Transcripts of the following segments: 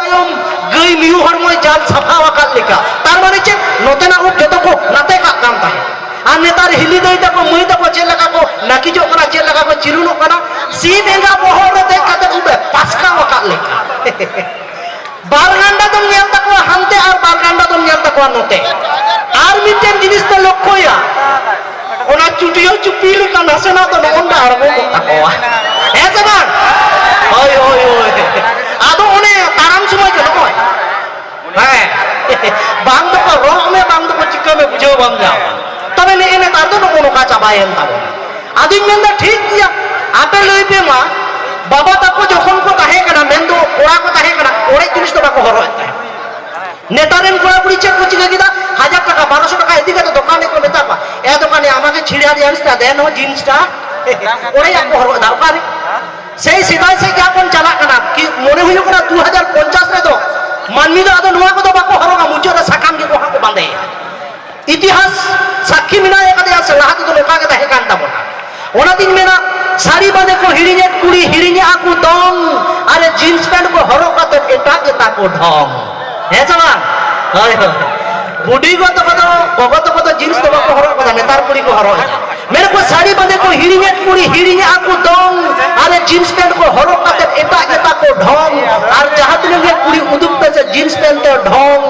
तयम गई मियू हरमय जात साफा वाकात लेका तार माने चे नोतेना उप जतो को नाते का काम ताहे आर नेतार हिली दई तको मई तको चे लगा को नाकी जो करा चे लगा को चिरुनो कना सीम एंगा बोहर रे देख काते उबे पासका वाकात लेका बारगांडा तुम नेल तको हानते आर बारगांडा तुम नेल तको नोते आर मिटेन जिनिस तो लक्ष्यया ओना चुटियो चुपी लेका नासेना तो नोंडा आरबो तकोवा हे से बान ओय ओय ओय आदो ओने ताराम समय के नकोय हे बांग दको रोह में बांग दको चिक्का में बुझो बांग जाओ तबे ने एने तार तो नको नोका चाबायन ताबो आदिन मेंदा ठीक गया आपे लई पे मा बाबा तको जखन को ताहे कना मेंदो कोड़ा को ताहे कना ओरे जिनिस तो बाको हरो नेतारेन कोड़ा पुड़ी चेक को चिका किदा 1000 টাকা 1200 টাকা এদিকে তো দোকানে কো নেতা পা এ দোকানে আমাকে ছিড়া দিয়ে আনস্তা দেন ও জিনিসটা ওরে আকো হরো দরকার সেই সিধাই সে কি আপন চালা কানা কি মনে হইলো কোনা 2050 রে তো মানমি দো আদো নোয়া কো তো বাকো হরো মুচরে সাকাম কে কোহা কো বাঁধে ইতিহাস সাক্ষী মিনা একাদে আছে লাহাতে তো লোকা কে তাহে কান্তা বনা ওনা দিন মেনা শাড়ি বাঁধে কো হিড়িনে কুড়ি হিড়িনে আকু দম আরে জিন্স প্যান্ট কো হরো কাতে এটা কে তাকো ঢং হে জওয়ান হয় হয় बुढ़ी को तो भगत को तो जींस तो बाको हरो कदा नेतार पुरी को हरो मेरे को साड़ी बांधे को हिरिंगे पुरी हिरिंगे आकु दंग अरे जींस पैंट को हरो काते एटा एटा को ढंग और जहां तिनगे पुरी उदुकते से जींस पैंट तो ढंग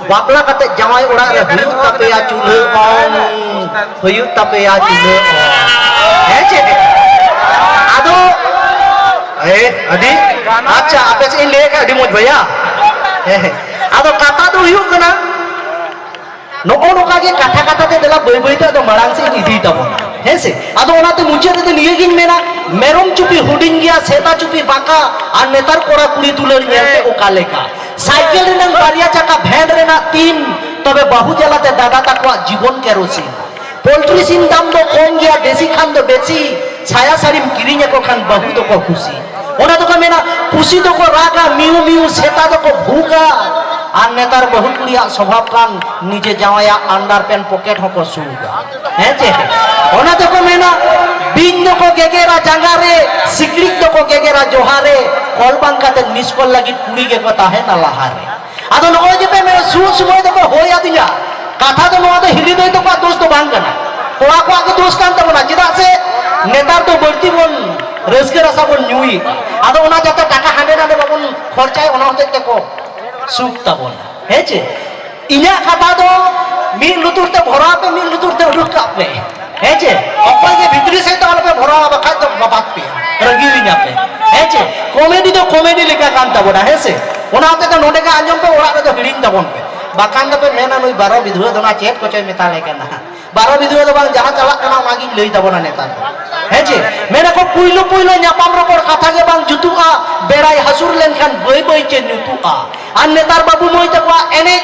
बापला काते जमाई ओड़ा रे हुयु तापेया चूल्हे ऑन हुयु तापेया चूल्हे ऑन है जे आदो ए अडी अच्छा आपे से लेके अडी मोज भैया आदो काता तो हुयु कना नको नोका के काथा काथा ते देला बई बई ते तो मरांग से इदी तबो है से आदो ओनाते मुचे ते निये गिन मेना मेरम चुपी हुडिंग गया सेता चुपी बाका और नेतार कोड़ा कुड़ी तुलर नेलते ओकाले का साइकिल रे नंग बारिया चका भैंड रे ना 3 तबे बाहु जलाते दादा तकवा जीवन केरोसिन पोल्ट्री सिन दाम दो कम गया देसी खान दो बेसी छाया सारिम किरिने को खान बहु तो को खुशी ओना तो का मेना पुसी तो को रागा मिउ मिउ सेता तो को भूगा আর নেতার বহুত কুড়িয়া স্বভাব কান নিজে জামায়া আন্ডার প্যান্ট পকেট হকো সুগা হ্যাঁ যে ওনা দেখো মেনা বিন দেখো গেগেরা জাঙ্গারে সিকড়িক দেখো গেগেরা জোহারে কলবাঙ্কাতে মিসকল লাগি কুড়ি গে কথা হে না লাহারে আদো নয় যে মেনা সু সময় দেখো হইয়া দিয়া কাথা তো নয় হিলি দই তো কা দোষ তো বাং কানা কোড়া কো আগে দোষ কান তো না যেটা আছে নেতার তো বর্তি বন রসকে রাসা বন নিউই আদো ওনা যত টাকা হাঁডে না বাবন খরচায় ওনা হতে দেখো सुख तबन है जे इना कथा दो मी लुतुरते भरा पे मी लुतुरते उडुक पे है जे अपर के भीतरी से तो पे भरा बखा तो बात पे रंगी विना पे है जे कॉमेडी तो कॉमेडी लेका काम तबना है से ओनाते तो नोडे का आंजम पे ओरा तो हिडिंग तबन पे बाकान पे मेना नुई 12 विधुआ दोना चेक को चय मेता लेके ना 12 विधुआ तो बांग जहां चला कना मागी लई तबना नेता है जे मेरे को पुइलो पुइलो न्यापाम रपड़ कथा के बांग जुतुआ बेड़ाई हसुर लेन खान बई बई चे नुतुआ আর নেতার বাবু মই তকো এনে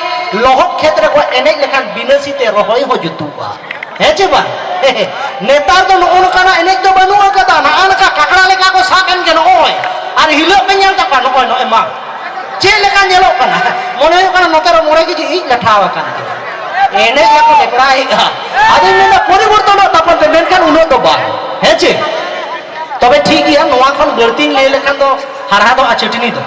লহত ক্ষেত্রে কো এনে লেখান বিনসিতে রহই হ জুতুবা হেছে বা নেতার তো নন কানা এনে তো বানু কাদা না আনকা কাকড়া লেখা কো সাকান কেন ওই আর হিলো পেঞ্জাল তাকা নয় নয় মা চে লেখা নেলো কানা মনে হয় কানা নতর মরে কি ই লাঠাওয়া কানা এনে লেখা লেকড়াই আদি না পরিবর্তন তাপন মেনখান উনো তো বা হেছে তবে ঠিক ইয়া নোয়া খন গলতিন লে লেখান তো হারহা তো আচটিনি তো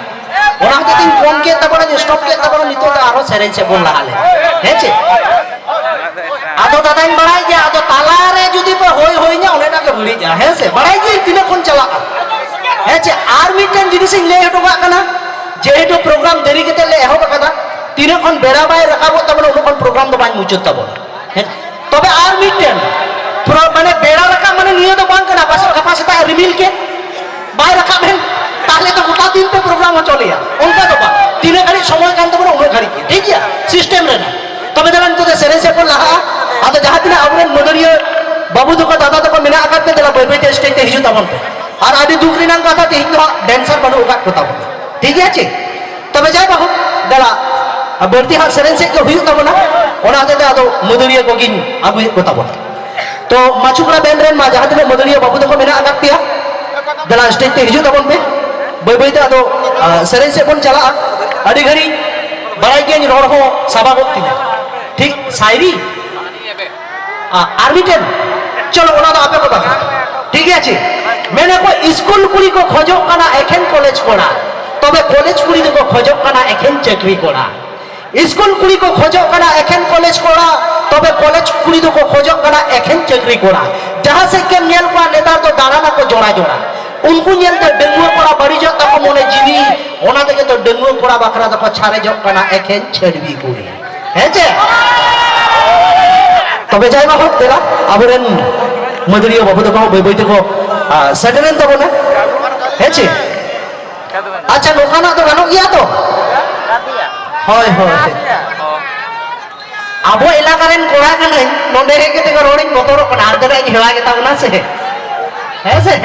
ওনা হতে তিন কম কে তারপরে যে স্টপ কে তারপরে নিতো আরো সেরেন সে বল লাহালে হেছে আদো দাদাইন বাড়াই যে আদো তালারে যদি হই হই না ওনেটাকে ভুলি যা হেছে বাড়াই যে তিনে কোন চালা হেছে আর মিটেন জিনিস লে হটো কানা যেহেতু প্রোগ্রাম দেরি কেতে লে এহব কাদা তিনে কোন বেড়া বাই রাখাবো তারপরে ওন প্রোগ্রাম তো বাই মুচত তাবো তবে আর মিটেন মানে বেড়া রাখা মানে নিয়ে তো বাং কানা পাশে ক্যাপাসিটি রিভিল কে বাই রাখাবেন তাহলে তো গোটা দিন पे प्रोग्राम चले उनका तो तीन घड़ी समय कान तो उन घड़ी ठीक है सिस्टम रे ना तबे दलन तो सेरे से को लहा आदो जहां दिन आपन मदरिया बाबू दुको दादा दुको मिना आकात पे दला बय स्टेज ते हिजु तबन पे और आदि दुकरी नाम कथा ते हिजु डांसर बनो उका कोता बन ठीक है चे तबे जाय बाबू दला बर्ती हा सेरे से को हुयु तबना ओना ते आदो मदरिया को गिन आबु कोता बन तो माचुकड़ा बैंड रेन मा जहां दिन मदरिया बाबू दुको मिना आकात पिया दला स्टेज ते हिजु तबन पे बई बई तो सेरें से बन चला अड़ी घड़ी बड़ाई के रोड हो सभा को ठीक शायरी आर्मीटेन चलो ओना तो आपे को बता ठीक है ची मैंने को स्कूल कुड़ी को खोजो कना एखेन कॉलेज कोड़ा तबे कॉलेज कुड़ी को खोजो कना চাকরি করা স্কুল কুড়ি কো খোঁজক কানা এখেন কলেজ করা তবে কলেজ কুড়ি তো খোঁজক কানা এখেন চাকরি করা যাহা সে কেম নেল করা নেতার তো দাঁড়ানা কো জোড়া জোড়া उनको नेलते डेंगू कोड़ा बड़ी जो तक मोने जीवी ओना देखे तो डेंगू कोड़ा बकरा तक छारे जो कना एखेन छेड़बी कुड़ी है जे तबे जाय मा होत तेरा अबरेन मदरियो बाबू तो बई बई को सेटरेन तो बना है जे अच्छा नोखाना तो गानो गया तो होय होय आबो इलाका रेन कोड़ा कने नोंडे के ते रोडिंग मोटर को नार दे हेवा के ताउना से है से